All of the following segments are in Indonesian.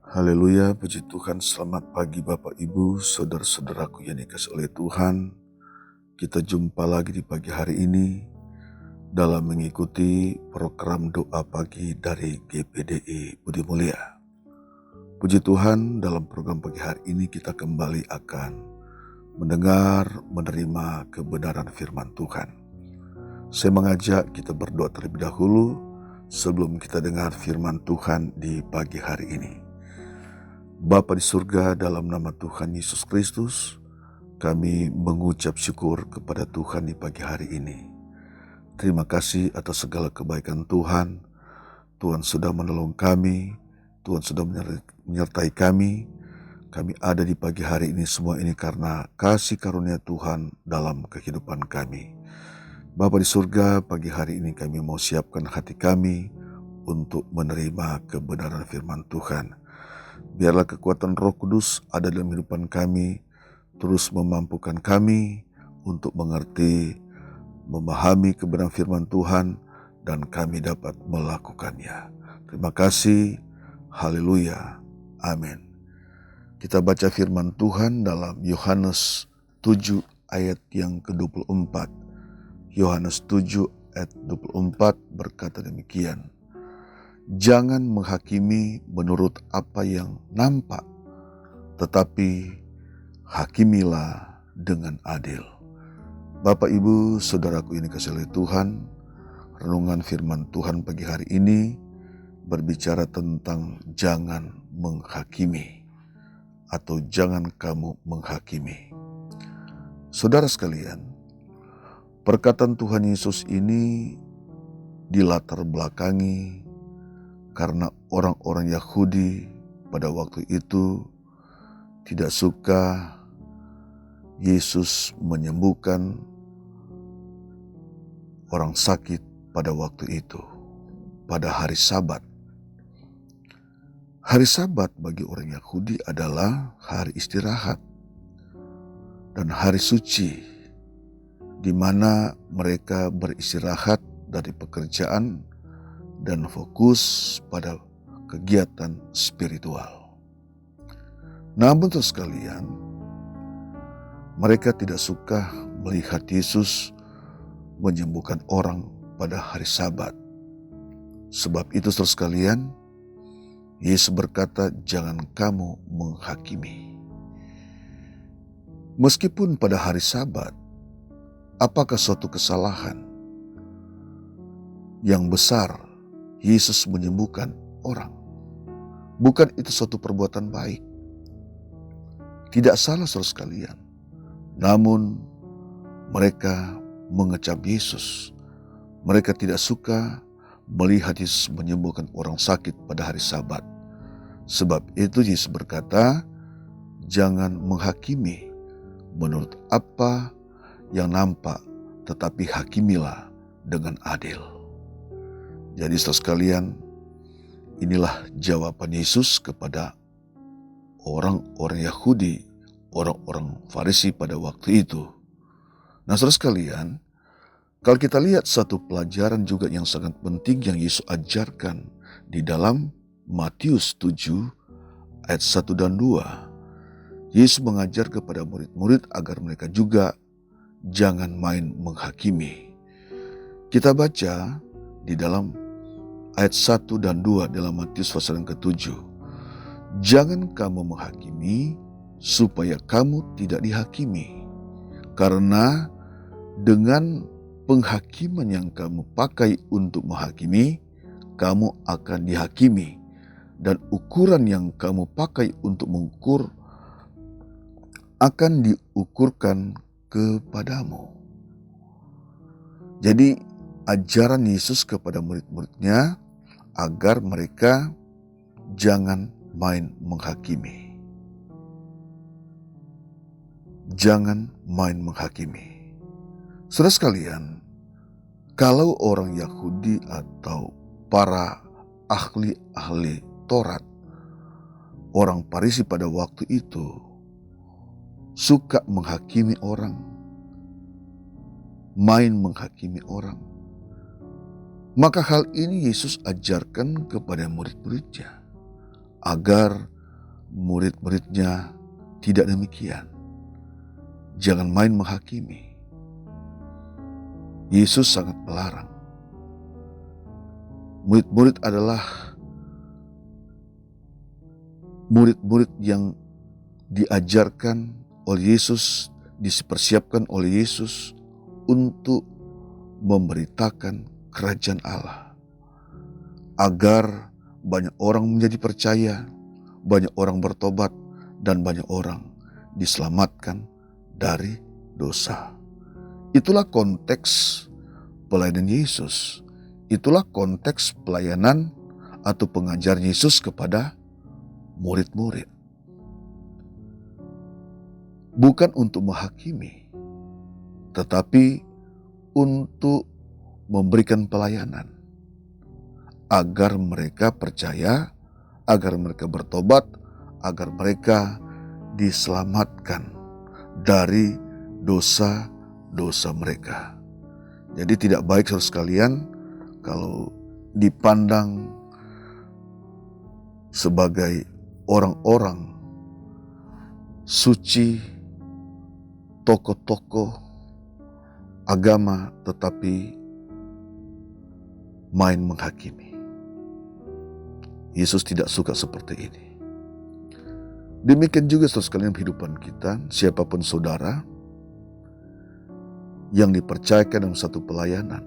Haleluya, puji Tuhan, selamat pagi Bapak Ibu, saudara-saudaraku yang dikasihi oleh Tuhan. Kita jumpa lagi di pagi hari ini dalam mengikuti program doa pagi dari GPDI Budi Mulia. Puji Tuhan, dalam program pagi hari ini kita kembali akan mendengar, menerima kebenaran firman Tuhan. Saya mengajak kita berdoa terlebih dahulu sebelum kita dengar firman Tuhan di pagi hari ini. Bapa di surga, dalam nama Tuhan Yesus Kristus, kami mengucap syukur kepada Tuhan di pagi hari ini. Terima kasih atas segala kebaikan Tuhan. Tuhan sudah menolong kami, Tuhan sudah menyertai kami. Kami ada di pagi hari ini semua ini karena kasih karunia Tuhan dalam kehidupan kami. Bapa di surga, pagi hari ini kami mau siapkan hati kami untuk menerima kebenaran firman Tuhan. Biarlah kekuatan Roh Kudus ada dalam kehidupan kami, terus memampukan kami untuk mengerti, memahami kebenaran firman Tuhan, dan kami dapat melakukannya. Terima kasih. Haleluya. Amin. Kita baca firman Tuhan dalam Yohanes 7 ayat yang ke-24. Yohanes 7 ayat 24 berkata demikian. Jangan menghakimi menurut apa yang nampak, tetapi hakimilah dengan adil. Bapak, Ibu, saudaraku yang dikasihi oleh Tuhan, renungan firman Tuhan pagi hari ini berbicara tentang jangan menghakimi atau jangan kamu menghakimi. Saudara sekalian, perkataan Tuhan Yesus ini dilatar belakangi karena orang-orang Yahudi pada waktu itu tidak suka Yesus menyembuhkan orang sakit pada waktu itu, pada hari Sabat. Hari Sabat bagi orang Yahudi adalah hari istirahat dan hari suci, di mana mereka beristirahat dari pekerjaan dan fokus pada kegiatan spiritual. Namun terus sekalian, mereka tidak suka melihat Yesus menyembuhkan orang pada hari Sabat. Sebab itu terus sekalian, Yesus berkata, jangan kamu menghakimi. Meskipun pada hari Sabat, apakah suatu kesalahan yang besar Yesus menyembuhkan orang? Bukan itu suatu perbuatan baik. Tidak salah saudara sekalian. Namun mereka mengecap Yesus. Mereka tidak suka melihat Yesus menyembuhkan orang sakit pada hari Sabat. Sebab itu Yesus berkata, jangan menghakimi menurut apa yang nampak, tetapi hakimilah dengan adil. Jadi saudara sekalian, inilah jawaban Yesus kepada orang-orang Yahudi, orang-orang Farisi pada waktu itu. Nah saudara sekalian, kalau kita lihat satu pelajaran juga yang sangat penting yang Yesus ajarkan di dalam Matius 7 ayat 1 dan 2. Yesus mengajar kepada murid-murid agar mereka juga jangan main menghakimi. Kita baca di dalam ayat 1 dan 2 dalam Matius pasal yang ke-7. Jangan kamu menghakimi supaya kamu tidak dihakimi. Karena dengan penghakiman yang kamu pakai untuk menghakimi, kamu akan dihakimi. Dan ukuran yang kamu pakai untuk mengukur akan diukurkan kepadamu. Jadi ajaran Yesus kepada murid-muridnya agar mereka jangan main menghakimi. Jangan main menghakimi. Saudara sekalian, kalau orang Yahudi atau para ahli-ahli Taurat, orang Farisi pada waktu itu suka menghakimi orang, main menghakimi orang, maka hal ini Yesus ajarkan kepada murid-muridnya agar murid-muridnya tidak demikian. Jangan main menghakimi. Yesus sangat melarang. Murid-murid adalah murid-murid yang diajarkan oleh Yesus, dipersiapkan oleh Yesus untuk memberitakan kerajaan Allah. Agar banyak orang menjadi percaya, banyak orang bertobat, dan banyak orang diselamatkan dari dosa. Itulah konteks pelayanan Yesus. Itulah konteks pelayanan atau pengajar Yesus kepada murid-murid. Bukan untuk menghakimi, tetapi untuk memberikan pelayanan. Agar mereka percaya, agar mereka bertobat, agar mereka diselamatkan dari dosa-dosa mereka. Jadi tidak baik saudara sekalian kalau dipandang sebagai orang-orang suci, tokoh-tokoh agama, tetapi main menghakimi. Yesus tidak suka seperti ini. Demikian juga saudara sekalian kehidupan kita, siapapun saudara yang dipercayakan dalam satu pelayanan.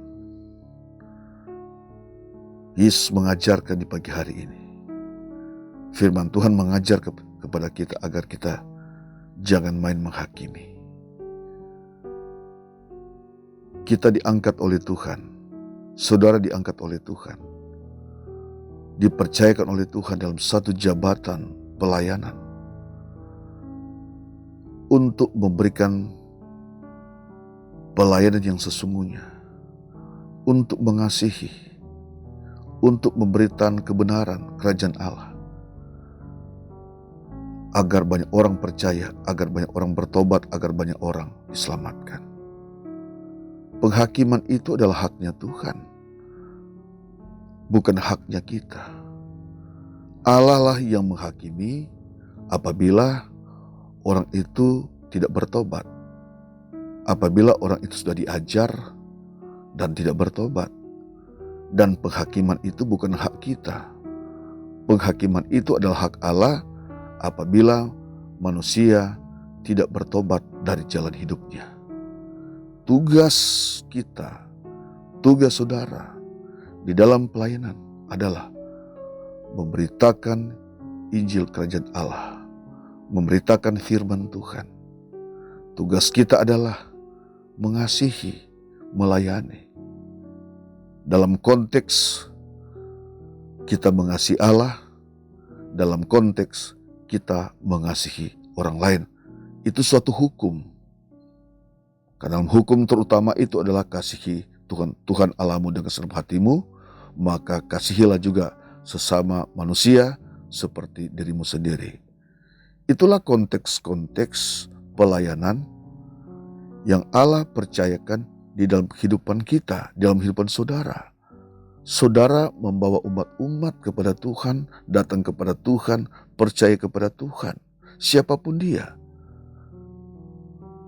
Yesus mengajarkan di pagi hari ini. Firman Tuhan mengajar kepada kita agar kita jangan main menghakimi. Kita diangkat oleh Tuhan. Saudara diangkat oleh Tuhan. Dipercayakan oleh Tuhan dalam satu jabatan pelayanan. Untuk memberikan pelayanan yang sesungguhnya. Untuk mengasihi. Untuk memberikan kebenaran kerajaan Allah. Agar banyak orang percaya, agar banyak orang bertobat, agar banyak orang diselamatkan. Penghakiman itu adalah haknya Tuhan. Bukan haknya kita. Allah lah yang menghakimi apabila orang itu tidak bertobat. Apabila orang itu sudah diajar dan tidak bertobat. Dan penghakiman itu bukan hak kita. Penghakiman itu adalah hak Allah apabila manusia tidak bertobat dari jalan hidupnya. Tugas kita, tugas saudara di dalam pelayanan adalah memberitakan Injil Kerajaan Allah, memberitakan firman Tuhan. Tugas kita adalah mengasihi, melayani. Dalam konteks kita mengasihi Allah, dalam konteks kita mengasihi orang lain. Itu suatu hukum. Karena dalam hukum terutama itu adalah kasihi Tuhan Allahmu dengan segenap hatimu, maka kasihilah juga sesama manusia seperti dirimu sendiri. Itulah konteks-konteks pelayanan yang Allah percayakan di dalam kehidupan kita, di dalam kehidupan saudara. Saudara membawa umat-umat kepada Tuhan, datang kepada Tuhan, percaya kepada Tuhan, siapapun dia.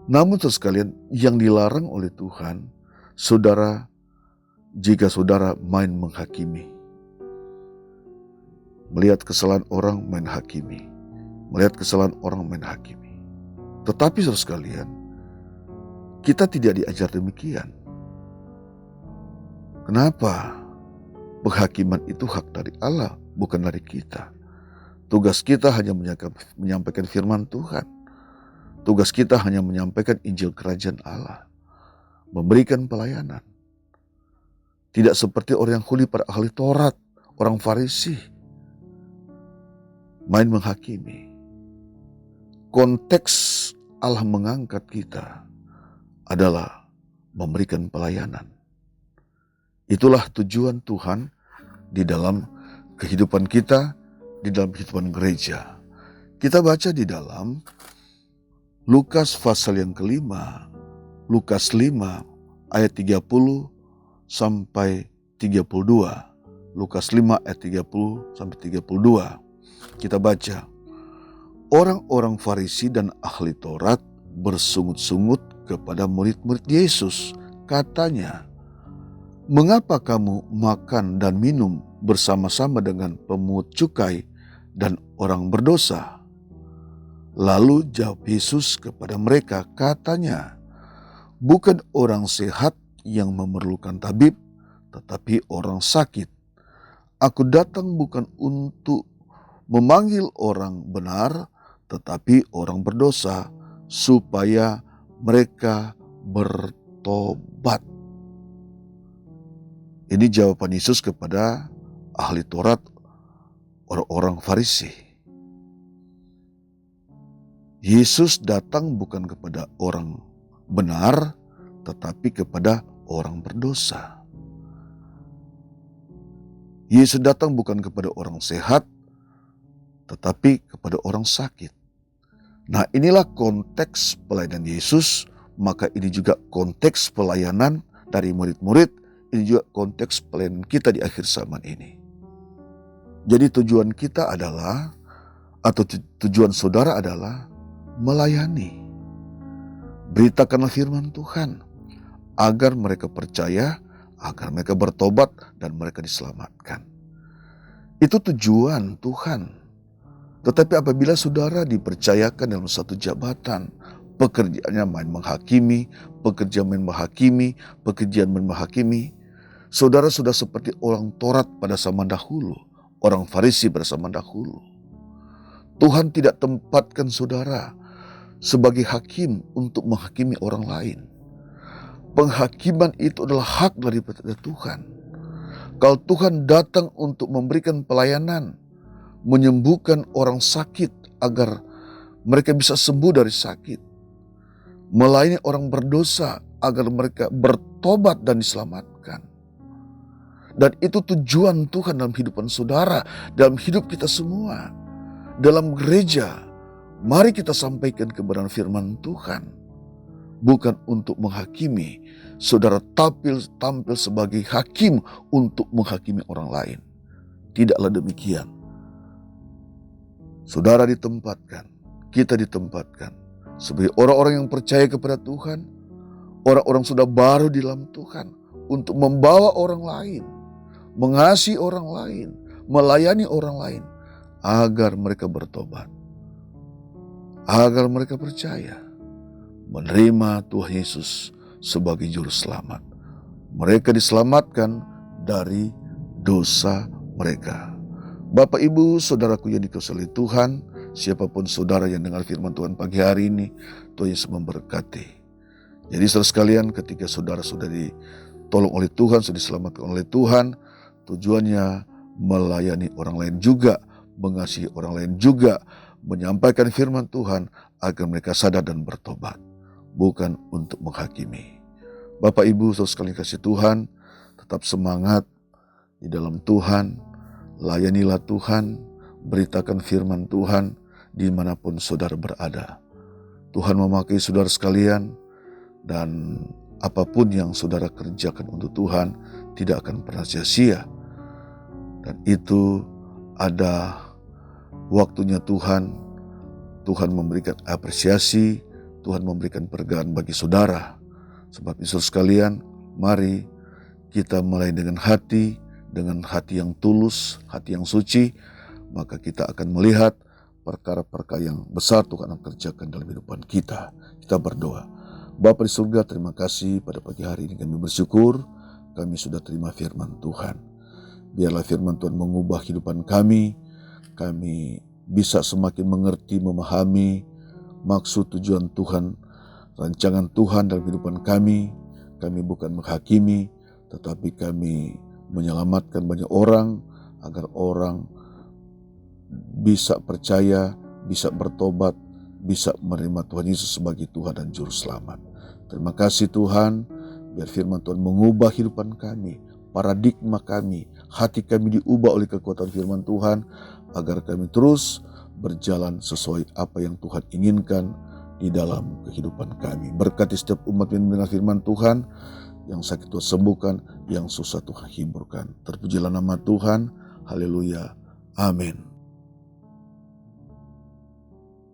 Namun saudara sekalian, yang dilarang oleh Tuhan, saudara, jika saudara main menghakimi. Melihat kesalahan orang main hakimi. Melihat kesalahan orang main hakimi. Tetapi saudara sekalian, kita tidak diajar demikian. Kenapa? Penghakiman itu hak dari Allah, bukan dari kita. Tugas kita hanya menyampaikan firman Tuhan. Tugas kita hanya menyampaikan Injil Kerajaan Allah. Memberikan pelayanan. Tidak seperti orang yang huli para ahli Taurat, orang Farisi. Main menghakimi. Konteks Allah mengangkat kita adalah memberikan pelayanan. Itulah tujuan Tuhan di dalam kehidupan kita, di dalam kehidupan gereja. Kita baca di dalam Lukas pasal yang kelima, Lukas 5 ayat 30 sampai 32. Lukas 5 ayat 30 sampai 32. Kita baca. orang-orang Farisi dan ahli Taurat bersungut-sungut kepada murid-murid Yesus. Katanya, "Mengapa kamu makan dan minum bersama-sama dengan pemungut cukai dan orang berdosa?" Lalu jawab Yesus kepada mereka, katanya, "Bukan orang sehat yang memerlukan tabib, tetapi orang sakit. Aku datang bukan untuk memanggil orang benar, tetapi orang berdosa, supaya mereka bertobat." Ini jawaban Yesus kepada ahli Taurat, orang-orang Farisi. Yesus datang bukan kepada orang benar, tetapi kepada orang berdosa. Yesus datang bukan kepada orang sehat, tetapi kepada orang sakit. Nah, inilah konteks pelayanan Yesus, maka ini juga konteks pelayanan dari murid-murid, ini juga konteks pelayanan kita di akhir zaman ini. Jadi tujuan kita adalah, atau tujuan saudara adalah melayani. Beritakanlah firman Tuhan, agar mereka percaya, agar mereka bertobat, dan mereka diselamatkan. Itu tujuan Tuhan. Tetapi apabila saudara dipercayakan dalam satu jabatan, pekerjaannya main menghakimi, pekerjaan menghakimi, saudara sudah seperti orang Taurat pada zaman dahulu, orang Farisi pada zaman dahulu. Tuhan tidak tempatkan saudara sebagai hakim untuk menghakimi orang lain. Penghakiman itu adalah hak daripada Tuhan. Kalau Tuhan datang untuk memberikan pelayanan, menyembuhkan orang sakit agar mereka bisa sembuh dari sakit, melayani orang berdosa agar mereka bertobat dan diselamatkan. Dan itu tujuan Tuhan dalam kehidupan saudara, dalam hidup kita semua, dalam gereja. Mari kita sampaikan kebenaran firman Tuhan, bukan untuk menghakimi. Saudara tampil sebagai hakim untuk menghakimi orang lain. Tidaklah demikian. Saudara ditempatkan, kita ditempatkan sebagai orang-orang yang percaya kepada Tuhan, orang-orang sudah baru di dalam Tuhan, untuk membawa orang lain, mengasihi orang lain, melayani orang lain, agar mereka bertobat, agar mereka percaya, menerima Tuhan Yesus sebagai juru selamat. Mereka diselamatkan dari dosa mereka. Bapak, Ibu, saudaraku yang dikasihi Tuhan, siapapun saudara yang dengar firman Tuhan pagi hari ini, Tuhan Yesus memberkati. Jadi saudara sekalian, ketika saudara sudah ditolong oleh Tuhan, sudah diselamatkan oleh Tuhan, tujuannya melayani orang lain juga, mengasihi orang lain juga, menyampaikan firman Tuhan agar mereka sadar dan bertobat, bukan untuk menghakimi. Bapak, Ibu, saudara sekalian kasih Tuhan, tetap semangat di dalam Tuhan, layanilah Tuhan, beritakan firman Tuhan dimanapun saudara berada. Tuhan memakai saudara sekalian, dan apapun yang saudara kerjakan untuk Tuhan tidak akan pernah sia-sia. Dan itu ada waktunya Tuhan memberikan apresiasi, Tuhan memberikan pergaan bagi saudara. Sebab itu sekalian, mari kita mulai dengan hati yang tulus, hati yang suci, maka kita akan melihat perkara-perkara yang besar Tuhan akan kerjakan dalam kehidupan kita. Kita berdoa. Bapa di surga, terima kasih pada pagi hari ini kami bersyukur, kami sudah terima firman Tuhan. Biarlah firman Tuhan mengubah kehidupan kami bisa semakin mengerti, memahami maksud tujuan Tuhan, rancangan Tuhan dalam kehidupan kami. Kami bukan menghakimi, tetapi kami menyelamatkan banyak orang, agar orang bisa percaya, bisa bertobat, bisa menerima Tuhan Yesus sebagai Tuhan dan Juru Selamat. Terima kasih Tuhan, biar firman Tuhan mengubah kehidupan kami, paradigma kami, hati kami diubah oleh kekuatan firman Tuhan, agar kami terus berjalan sesuai apa yang Tuhan inginkan di dalam kehidupan kami. Berkati setiap umat yang mendengar firman Tuhan, yang sakit Tuhan sembuhkan, yang susah Tuhan hiburkan. Terpujilah nama Tuhan, haleluya, amin.